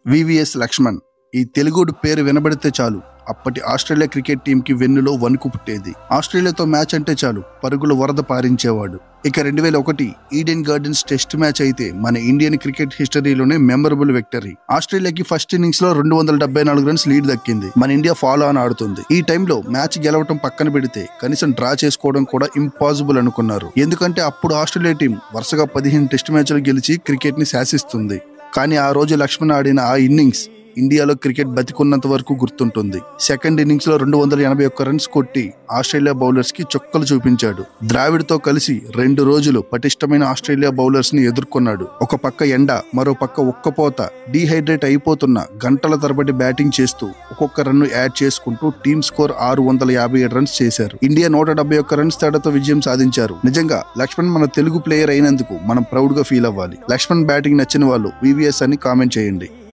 VVS Laxman. ఈ తెలుగుడు పేరు వినబడితే చాలు అప్పటి ఆస్ట్రేలియా క్రికెట్ టీంకి వెన్నులో వణుకు పుట్టేది. ఆస్ట్రేలియాతో మ్యాచ్ అంటే చాలు పరుగుల వరద పారించేవాడు. ఇక 2001 ఈడెన్ గార్డెన్స్ టెస్ట్ మ్యాచ్ అయితే మన ఇండియన్ క్రికెట్ హిస్టరీలోనే మెమరబుల్ విక్టరీ. ఆస్ట్రేలియాకి ఫస్ట్ ఇన్నింగ్స్ లో 274 రన్స్ లీడ్ దక్కింది. మన ఇండియా ఫాలో ఆన్ ఆడుతుంది. ఈ టైంలో మ్యాచ్ గెలవటం పక్కన పెడితే కనీసం డ్రా చేసుకోవడం కూడా ఇంపాసిబుల్ అనుకున్నారు. ఎందుకంటే అప్పుడు ఆస్ట్రేలియా టీం వరుసగా 15 టెస్ట్ మ్యాచ్లు గెలిచి క్రికెట్ ని శాసిస్తుంది. కానీ ఆ రోజు లక్ష్మణ్ ఆడిన ఆ ఇన్నింగ్స్ ఇండియాలో క్రికెట్ బతికున్నంత వరకు గుర్తుంటుంది. సెకండ్ ఇన్నింగ్స్ లో 281 రన్స్ కొట్టి ఆస్ట్రేలియా బౌలర్స్ కి చుక్కలు చూపించాడు. ద్రావిడ్ తో కలిసి 2 రోజులు పటిష్టమైన ఆస్ట్రేలియా బౌలర్స్ ని ఎదుర్కొన్నాడు. ఒక పక్క ఎండ, మరో పక్క ఉక్కపోత, డీహైడ్రేట్ అయిపోతున్న గంటల తరబడి బ్యాటింగ్ చేస్తూ ఒక్కొక్క రన్ను యాడ్ చేసుకుంటూ టీమ్ స్కోర్ 657 రన్స్ చేశారు. ఇండియా 171 రన్స్ తేడాతో విజయం సాధించారు. నిజంగా లక్ష్మణ్ మన తెలుగు ప్లేయర్ అయినందుకు మనం ప్రౌడ్ గా ఫీల్ అవ్వాలి. లక్ష్మణ్ బ్యాటింగ్ నచ్చిన వాళ్ళు వివిఎస్ అని కామెంట్ చేయండి.